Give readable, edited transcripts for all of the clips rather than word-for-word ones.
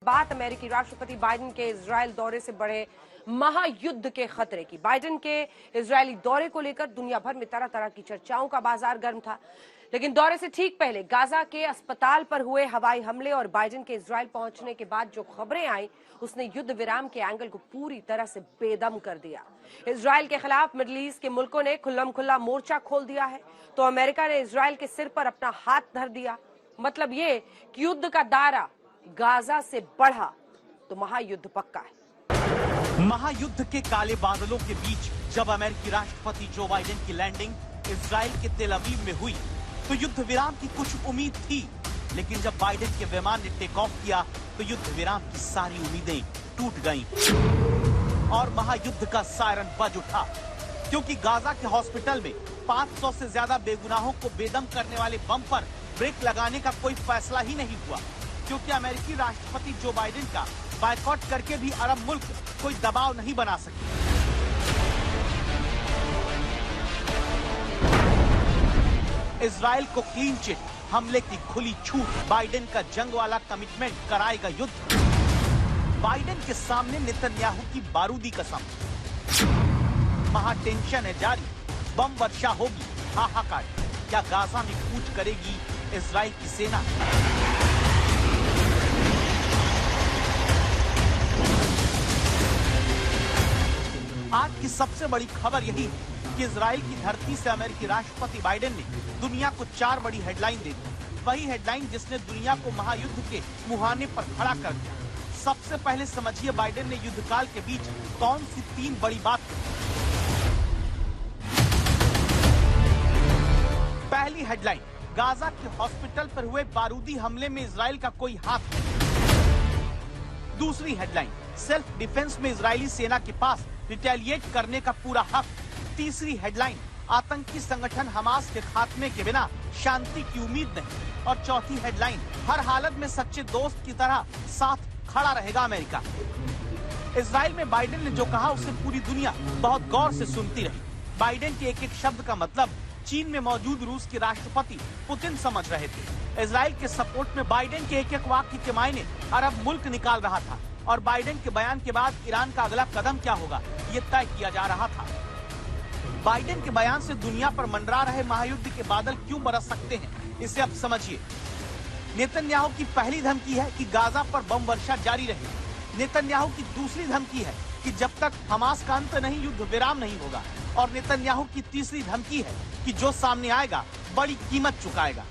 बात अमेरिकी राष्ट्रपति बाइडेन के इजरायल दौरे से बढ़े महायुद्ध के खतरे की। बाइडेन के इजरायली दौरे को लेकर दुनिया भर में तरह तरह की चर्चाओं का बाजार गर्म था, लेकिन दौरे से ठीक पहले गाजा के अस्पताल पर हुए हवाई हमले और बाइडेन के इजरायल पहुंचने के बाद जो खबरें आई उसने युद्ध विराम के एंगल को पूरी तरह से बेदम कर दिया। इजरायल के खिलाफ मिडिल ईस्ट के मुल्कों ने खुल्लम खुल्ला मोर्चा खोल दिया है, तो अमेरिका ने इजरायल के सिर पर अपना हाथ धर दिया। मतलब ये कि युद्ध का दायरा गाजा से बढ़ा तो महायुद्ध पक्का है। महायुद्ध के काले बादलों के बीच जब अमेरिकी राष्ट्रपति जो बाइडेन की लैंडिंग इजराइल के तेल अवीव में हुई तो युद्ध विराम की कुछ उम्मीद थी, लेकिन जब बाइडेन के विमान ने टेक ऑफ किया तो युद्ध विराम की सारी उम्मीदें टूट गईं और महायुद्ध का सायरन बज उठा, क्योंकि गाजा के हॉस्पिटल में 500 से ज्यादा बेगुनाहों को बेदम करने वाले बम पर ब्रेक लगाने का कोई फैसला ही नहीं हुआ, क्योंकि अमेरिकी राष्ट्रपति जो बाइडेन का बायकॉट करके भी अरब मुल्क कोई दबाव नहीं बना सके। इजराइल को क्लीन चिट, हमले की खुली छूट, बाइडेन का जंग वाला कमिटमेंट कराएगा युद्ध। बाइडेन के सामने नेतन्याहू की बारूदी कसम। महाटेंशन है जारी, बम वर्षा होगी, हाहाकार। क्या गाजा में कूच करेगी इजराइल की सेना? आज की सबसे बड़ी खबर यही है कि इजराइल की धरती से अमेरिकी राष्ट्रपति बाइडेन ने दुनिया को 4 बड़ी हेडलाइन दे दी। वही हेडलाइन जिसने दुनिया को महायुद्ध के मुहाने पर खड़ा कर दिया। सबसे पहले समझिए बाइडेन ने युद्धकाल के बीच कौन सी 3 बड़ी बात कही। पहली हेडलाइन, गाजा के हॉस्पिटल पर हुए बारूदी हमले में इजराइल का कोई हाथ नहीं। दूसरी हेडलाइन, सेल्फ डिफेंस में इजरायली सेना के पास रिटेलिएट करने का पूरा हक। तीसरी हेडलाइन, आतंकी संगठन हमास के खात्मे के बिना शांति की उम्मीद नहीं। और चौथी हेडलाइन, हर हालत में सच्चे दोस्त की तरह साथ खड़ा रहेगा अमेरिका। इजराइल में बाइडेन ने जो कहा उसे पूरी दुनिया बहुत गौर से सुनती रही। बाइडेन के एक एक शब्द का मतलब चीन में मौजूद रूस के राष्ट्रपति पुतिन समझ रहे थे। इजराइल के सपोर्ट में बाइडेन के एक एक वाक्य के मायने अरब मुल्क निकाल रहा था और बाइडेन के बयान के बाद ईरान का अगला कदम क्या होगा ये तय किया जा रहा था। बाइडेन के बयान से दुनिया पर मंडरा रहे महायुद्ध के बादल क्यों बरस सकते हैं, इसे अब समझिए। नेतन्याहू की पहली धमकी है कि गाजा पर बम वर्षा जारी रहे। नेतन्याहू की दूसरी धमकी है कि जब तक हमास का अंत नहीं युद्ध विराम नहीं होगा। और नेतन्याहू की तीसरी धमकी है कि जो सामने आएगा बड़ी कीमत चुकाएगा।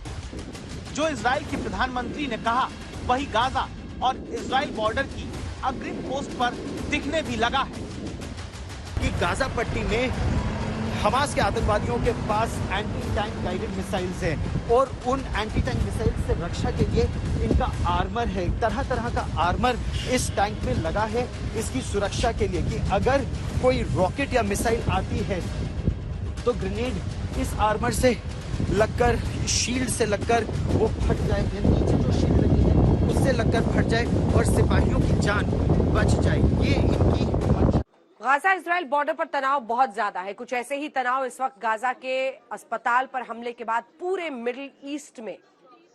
जो इजराइल के प्रधानमंत्री ने कहा वही गाजा और इजराइल बॉर्डर की अग्रिम पोस्ट पर दिखने भी लगा है कि गाजा पट्टी में हमास के आतंकवादियों के पास एंटी टैंक गाइडेड मिसाइल्स हैं और उन एंटी टैंक मिसाइल से रक्षा के लिए इनका आर्मर है। तरह तरह का आर्मर इस टैंक में लगा है इसकी सुरक्षा के लिए कि अगर कोई रॉकेट या मिसाइल आती है तो ग्रेनेड इस आर्मर से लगकर, शील्ड से लगकर वो फट जाए, नीचे जो शील्ड लगी है उससे लगकर फट जाए और सिपाहियों की जान बच जाए। ये इनकी गाजा इजराइल बॉर्डर पर तनाव बहुत ज्यादा है। कुछ ऐसे ही तनाव इस वक्त गाजा के अस्पताल पर हमले के बाद पूरे मिडिल ईस्ट में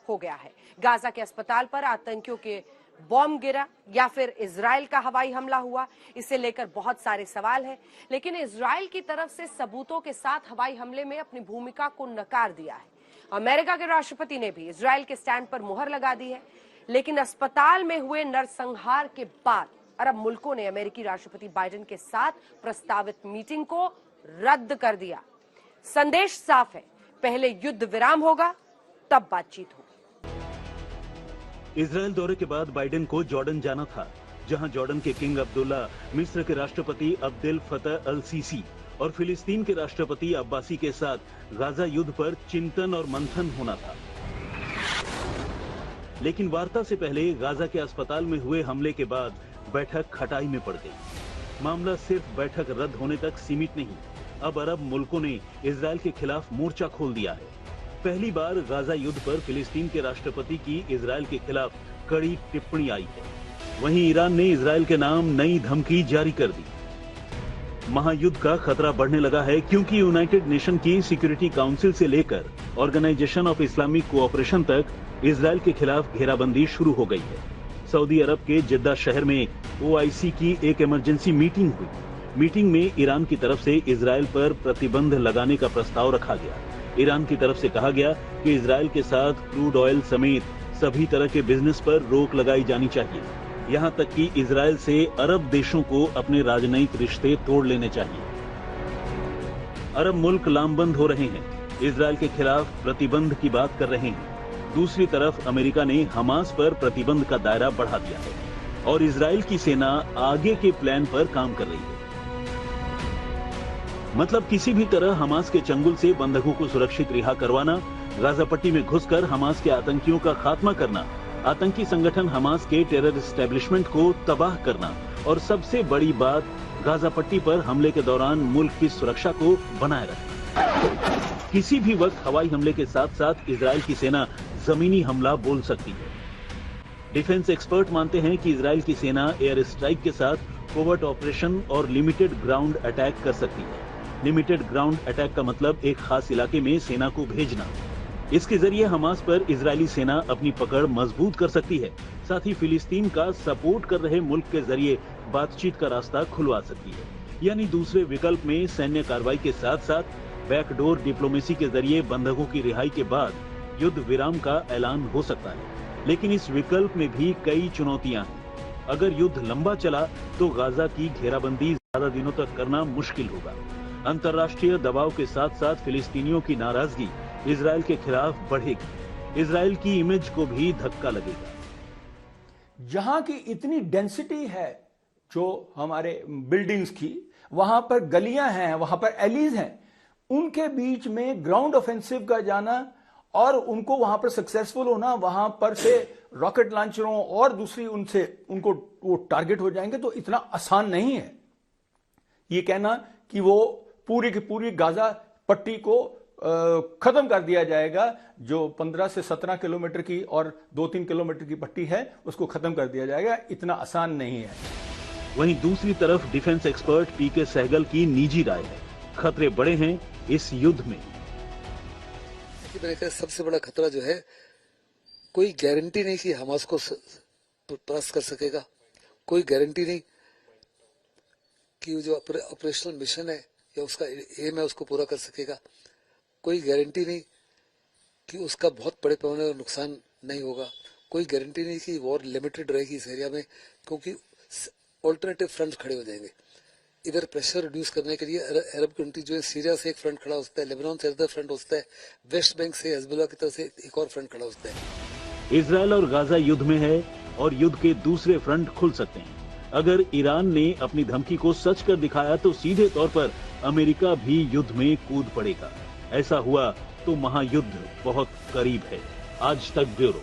हो गया है। गाजा के अस्पताल पर आतंकियों के बॉम्ब गिरा या फिर इजराइल का हवाई हमला हुआ, इसे लेकर बहुत सारे सवाल हैं। लेकिन इजराइल की तरफ से सबूतों के साथ हवाई हमले में अपनी भूमिका को नकार दिया है। अमेरिका के राष्ट्रपति ने भी इजराइल के स्टैंड पर मुहर लगा दी है, लेकिन अस्पताल में हुए नरसंहार के बाद अरब मुल्कों ने अमेरिकी राष्ट्रपति बाइडेन के साथ प्रस्तावित मीटिंग को रद्द कर दिया। संदेश साफ है, पहले युद्ध विराम होगा तब बातचीत होगी। इजरायल दौरे के बाद बाइडेन को जॉर्डन जाना था, जहां जॉर्डन के किंग अब्दुल्ला, मिस्र के राष्ट्रपति अब्देल फतह अल सीसी और फिलिस्तीन के राष्ट्रपति अब्बासी के साथ गाजा युद्ध पर चिंतन और मंथन होना था। लेकिन वार्ता से पहले गाजा के अस्पताल में हुए हमले के बाद बैठक खटाई में पड़ गई। मामला सिर्फ बैठक रद्द होने तक सीमित नहीं, अब अरब मुल्कों ने इजरायल के खिलाफ मोर्चा खोल दिया है। पहली बार गाजा युद्ध पर फिलिस्तीन के राष्ट्रपति की इजरायल के खिलाफ कड़ी टिप्पणी आई है। वहीं ईरान ने इजरायल के नाम नई धमकी जारी कर दी। महायुद्ध का खतरा बढ़ने लगा है क्योंकि यूनाइटेड नेशन की सिक्योरिटी काउंसिल से लेकर ऑर्गेनाइजेशन ऑफ इस्लामिक कोऑपरेशन तक इजरायल के खिलाफ घेराबंदी शुरू हो गई है। सऊदी अरब के जिद्दा शहर में OIC की एक इमरजेंसी मीटिंग हुई। मीटिंग में ईरान की तरफ से इजरायल पर प्रतिबंध लगाने का प्रस्ताव रखा गया। ईरान की तरफ से कहा गया कि इजरायल के साथ क्रूड ऑयल समेत सभी तरह के बिजनेस पर रोक लगाई जानी चाहिए। यहां तक कि इजरायल से अरब देशों को अपने राजनयिक रिश्ते तोड़ लेने चाहिए। अरब मुल्क लामबंद हो रहे हैं, इजरायल के खिलाफ प्रतिबंध की बात कर रहे हैं। दूसरी तरफ अमेरिका ने हमास पर प्रतिबंध का दायरा बढ़ा दिया है और इजरायल की सेना आगे के प्लान पर काम कर रही है। मतलब किसी भी तरह हमास के चंगुल से बंधकों को सुरक्षित रिहा करवाना, गाजा पट्टी में घुसकर हमास के आतंकियों का खात्मा करना, आतंकी संगठन हमास के टेरर एस्टेब्लिशमेंट को तबाह करना और सबसे बड़ी बात गाजा पट्टी पर हमले के दौरान मुल्क की सुरक्षा को बनाए रखना। किसी भी वक्त हवाई हमले के साथ साथ इजरायल की सेना जमीनी हमला बोल सकती है। डिफेंस एक्सपर्ट मानते हैं कि इजरायल की सेना एयर स्ट्राइक के साथ कोवर्ट ऑपरेशन और लिमिटेड ग्राउंड अटैक कर सकती है। लिमिटेड ग्राउंड अटैक का मतलब एक खास इलाके में सेना को भेजना। इसके जरिए हमास पर इजरायली सेना अपनी पकड़ मजबूत कर सकती है, साथ ही फिलिस्तीन का सपोर्ट कर रहे मुल्क के जरिए बातचीत का रास्ता खुलवा सकती है। यानी दूसरे विकल्प में सैन्य कार्रवाई के साथ साथ बैकडोर डिप्लोमेसी के जरिए बंधकों की रिहाई के बाद युद्ध विराम का ऐलान हो सकता है। लेकिन इस विकल्प में भी कई चुनौतियां हैं। अगर युद्ध लंबा चला तो गाजा की घेराबंदी ज्यादा दिनों तक करना मुश्किल होगा। अंतर्राष्ट्रीय दबाव के साथ साथ फिलिस्तीनियों की नाराजगी इजरायल के खिलाफ बढ़ेगी। इजरायल की इमेज को भी धक्का लगेगा। जहां की इतनी डेंसिटी है जो हमारे बिल्डिंग्स की, वहां पर गलियां हैं, वहां पर एलीज हैं, उनके बीच में ग्राउंड ऑफेंसिव का जाना और उनको वहां पर सक्सेसफुल होना, वहां पर से रॉकेट लॉन्चरों और दूसरी उनसे उनको वो टारगेट हो जाएंगे, तो इतना आसान नहीं है ये कहना कि वो पूरी की पूरी गाजा पट्टी को खत्म कर दिया जाएगा। जो 15 से 17 किलोमीटर की और 2-3 किलोमीटर की पट्टी है उसको खत्म कर दिया जाएगा, इतना आसान नहीं है। वहीं दूसरी तरफ डिफेंस एक्सपर्ट PK सहगल की निजी राय है, खतरे बड़े हैं इस युद्ध में। मेरे ख्याल सबसे बड़ा खतरा जो है, कोई गारंटी नहीं कि हमास को परास्त कर सकेगा, कोई गारंटी नहीं कि जो ऑपरेशनल मिशन है या उसका एम है उसको पूरा कर सकेगा, कोई गारंटी नहीं कि उसका बहुत बड़े पैमाने पर नुकसान नहीं होगा, कोई गारंटी नहीं कि वॉर लिमिटेड रहेगी इस एरिया में, क्योंकि ऑल्टरनेटिव फ्रंट खड़े हो जाएंगे। इधर प्रेशर रिड्यूस करने के लिए अरब कंट्री जो है, सीरिया से एक फ्रंट खड़ा हो सकता है, लेबनान से अदर फ्रंट हो सकता है, वेस्ट बैंक से हिजबुल्लाह की तरफ से एक और फ्रंट खड़ा हो सकता है। इजरायल और गाजा युद्ध में है और युद्ध के दूसरे फ्रंट खुल सकते हैं। अगर ईरान ने अपनी धमकी को सच कर दिखाया तो सीधे तौर पर अमेरिका भी युद्ध में कूद पड़ेगा। ऐसा हुआ तो महायुद्ध बहुत करीब है। आज तक ब्यूरो।